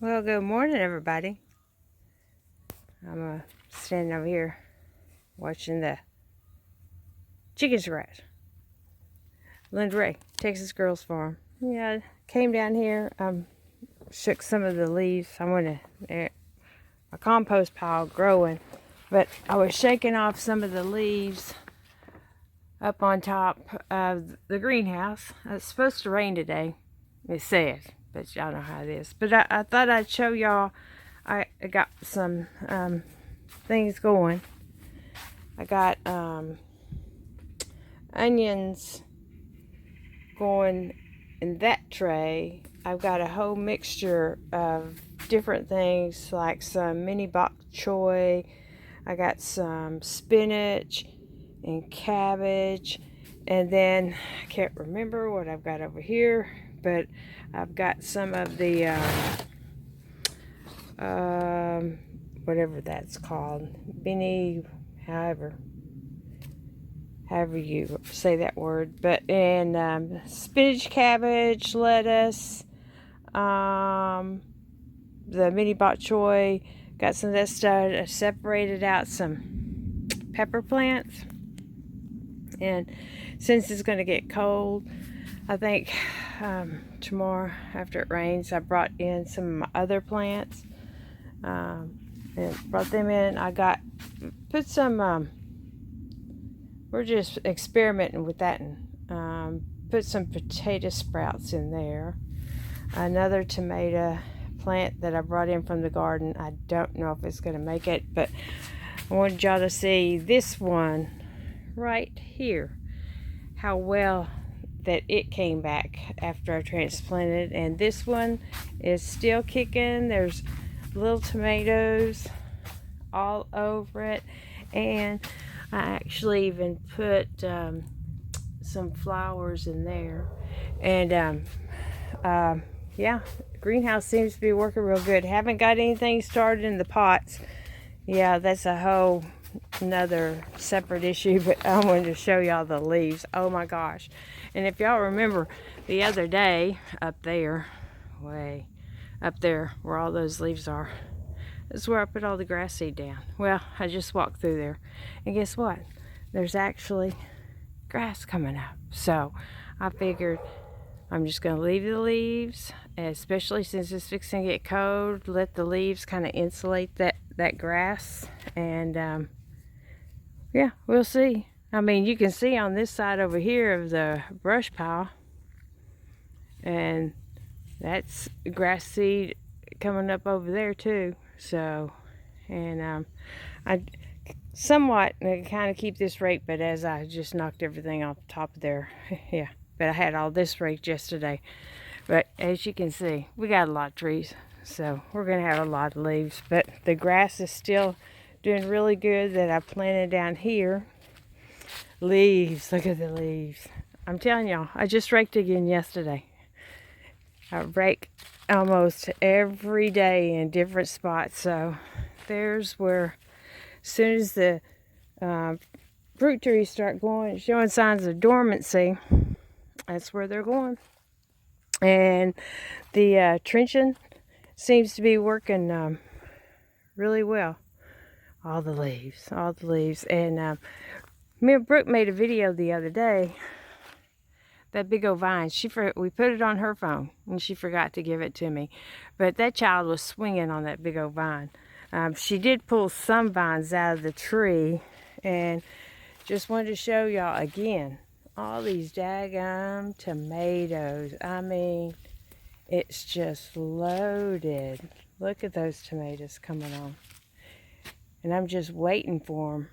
Well, good morning, everybody. I'm standing over here watching the chickens rise. Linda Ray, Texas Girls Farm. Yeah, came down here, shook some of the leaves. I want to, my compost pile growing, but I was shaking off some of the leaves up on top of the greenhouse. It's supposed to rain today, it says, but y'all know how it is. But I thought I'd show y'all. I got some things going. I got onions going in that tray. I've got a whole mixture of different things like some mini bok choy. I got some spinach and cabbage, and then I can't remember what I've got over here, but I've got some of the whatever that's called, mini, however you say that word, but and spinach, cabbage, lettuce, the mini bok choy. Got some of that stuff. I separated out some pepper plants, and since it's going to get cold, I think tomorrow after it rains, I brought in some of my other plants and brought them in. I put some we're just experimenting with that, and put some potato sprouts in there. Another tomato plant that I brought in from the garden. I don't know if it's going to make it, but I wanted y'all to see this one right here, how well that it came back after I transplanted. And this one is still kicking. There's little tomatoes all over it, and I actually even put some flowers in there. And yeah, the greenhouse seems to be working real good. Haven't got anything started in the pots. Yeah, that's a whole another separate issue, but I wanted to show y'all the leaves. Oh my gosh. And if y'all remember the other day up there, way up there where all those leaves are, that's where I put all the grass seed down. Well, I just walked through there, and guess what? There's actually grass coming up. So I figured I'm just going to leave the leaves, especially since it's fixing to get cold. Let the leaves kind of insulate that grass. And yeah, we'll see. I mean, you can see on this side over here of the brush pile, and that's grass seed coming up over there too. So, and I somewhat kind of keep this raked, but as I just knocked everything off the top of there, yeah. But I had all this raked yesterday. But as you can see, we got a lot of trees, so we're gonna have a lot of leaves. But the grass is still doing really good that I planted down here. Leaves, look at the leaves. I'm telling y'all, I just raked again yesterday. I rake almost every day in different spots. So there's where, as soon as the fruit trees start showing signs of dormancy, that's where they're going. And the trenching seems to be working really well. All the leaves. And me and Brooke made a video the other day. That big old vine, we put it on her phone, and she forgot to give it to me. But that child was swinging on that big old vine. She did pull some vines out of the tree, and just wanted to show y'all again all these daggum tomatoes. I mean, it's just loaded. Look at those tomatoes coming on. And I'm just waiting for them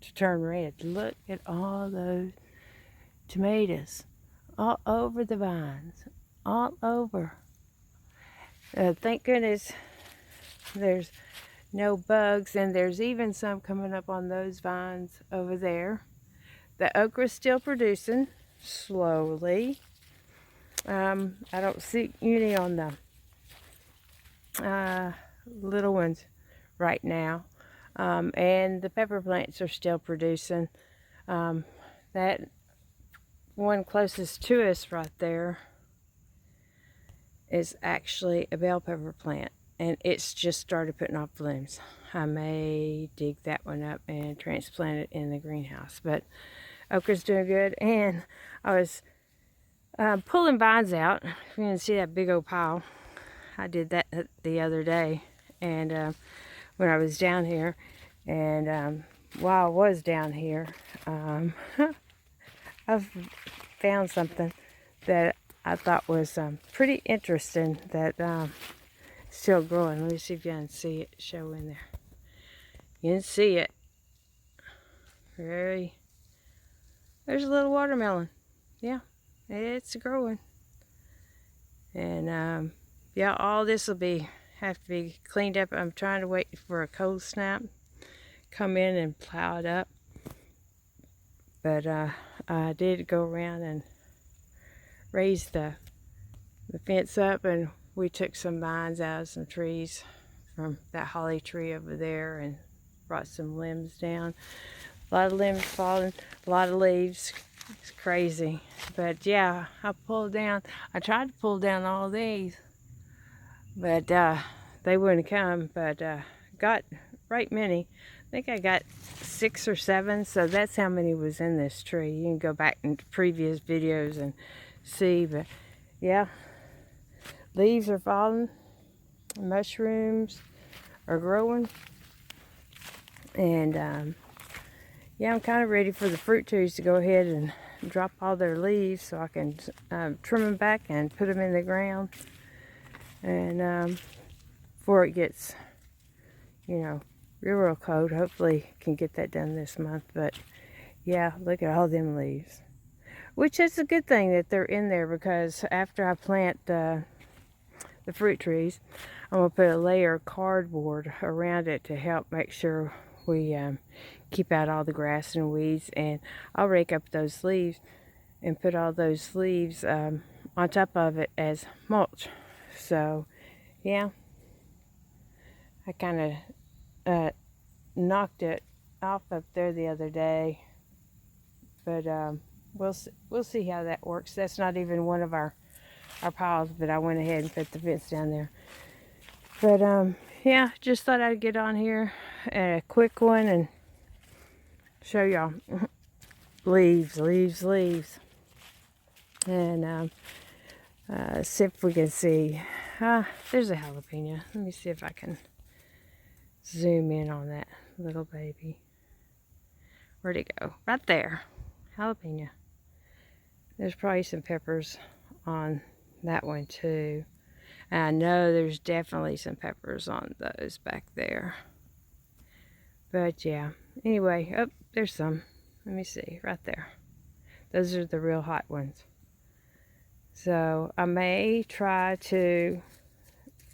to turn red. Look at all those tomatoes all over the vines, all over. Thank goodness there's no bugs, and there's even some coming up on those vines over there. The okra's still producing slowly. I don't see any on the little ones right now. And the pepper plants are still producing. That one closest to us right there is actually a bell pepper plant, and it's just started putting off blooms. I may dig that one up and transplant it in the greenhouse, but okra's doing good. And I was pulling vines out. You can see that big old pile. I did that the other day, and when I was down here, and while I was down here, I've found something that I thought was pretty interesting that still growing. Let me see if you can see it show in there. You can see it. There's a little watermelon. Yeah, it's growing. And yeah, all this will have to be cleaned up. I'm trying to wait for a cold snap, come in and plow it up. But I did go around and raise the fence up, and we took some vines out of some trees from that holly tree over there and brought some limbs down. A lot of limbs falling, a lot of leaves. It's crazy. But yeah, I tried to pull down all these, but they wouldn't come. But got right many. I think I got 6 or 7, so that's how many was in this tree. You can go back into previous videos and see, but yeah, leaves are falling, mushrooms are growing, and yeah, I'm kind of ready for the fruit trees to go ahead and drop all their leaves so I can trim them back and put them in the ground, and before it gets, you know, real cold. Hopefully can get that done this month. But yeah, look at all them leaves, which is a good thing that they're in there, because after I plant the fruit trees, I'm going to put a layer of cardboard around it to help make sure we keep out all the grass and weeds. And I'll rake up those leaves and put all those leaves on top of it as mulch. So yeah, I kind of knocked it off up there the other day, but we'll see how that works. That's not even one of our piles, but I went ahead and put the fence down there. But yeah, just thought I'd get on here, a quick one, and show y'all leaves, and see if we can see. There's a jalapeno. Let me see if I can zoom in on that little baby. Where'd it go? Right there. Jalapeno. There's probably some peppers on that one too. And I know there's definitely some peppers on those back there. But yeah. Anyway, oh, there's some. Let me see. Right there. Those are the real hot ones. So I may try to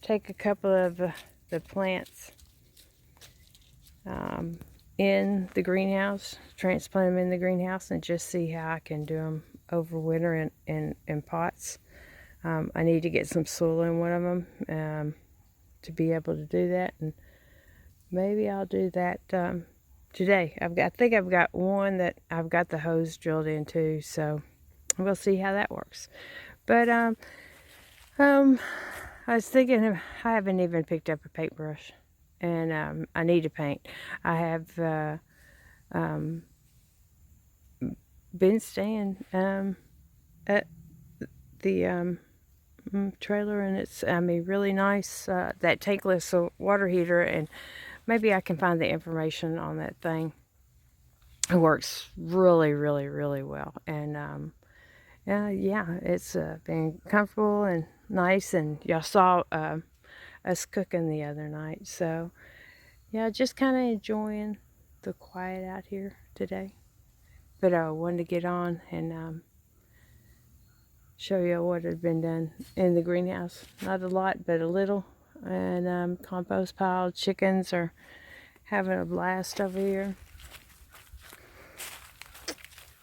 take a couple of the plants in the greenhouse, transplant them in the greenhouse, and just see how I can do them over winter in pots. I need to get some soil in one of them to be able to do that, and maybe I'll do that today. I think I've got one that I've got the hose drilled into, so we'll see how that works. But I was thinking I haven't even picked up a paintbrush, and I need to paint. I have been staying at the trailer, and it's really nice, that tankless water heater, and maybe I can find the information on that thing. It works really well, and yeah, it's been comfortable and nice. And y'all saw us cooking the other night, so yeah, just kind of enjoying the quiet out here today. But I wanted to get on and show you what had been done in the greenhouse. Not a lot, but a little. And compost pile. Chickens are having a blast over here.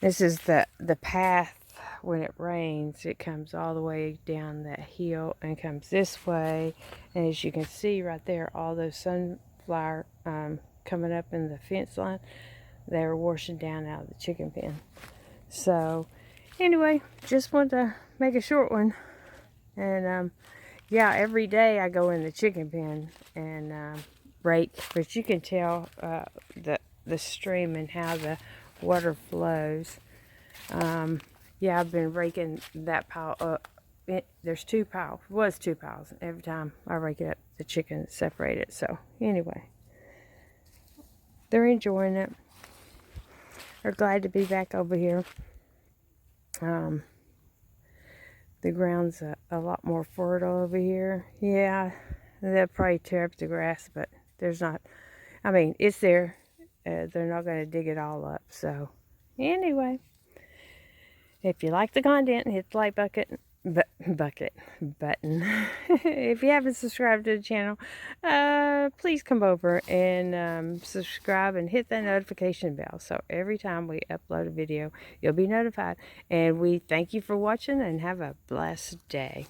This is the path. When it rains, it comes all the way down that hill and comes this way. And as you can see right there, all those sunflower coming up in the fence line, they're washing down out of the chicken pen. So anyway, just wanted to make a short one, and yeah, every day I go in the chicken pen and rake, but you can tell the stream and how the water flows. Yeah, I've been raking that pile up. There's 2 piles. It was 2 piles. Every time I rake it up, the chickens separate it. So anyway, they're enjoying it. They're glad to be back over here. The ground's a lot more fertile over here. Yeah, they'll probably tear up the grass, but there's not, I mean, it's there. They're not going to dig it all up. So anyway, if you like the content, hit the like button. Button. If you haven't subscribed to the channel, please come over and subscribe and hit that notification bell. So every time we upload a video, you'll be notified. And we thank you for watching and have a blessed day.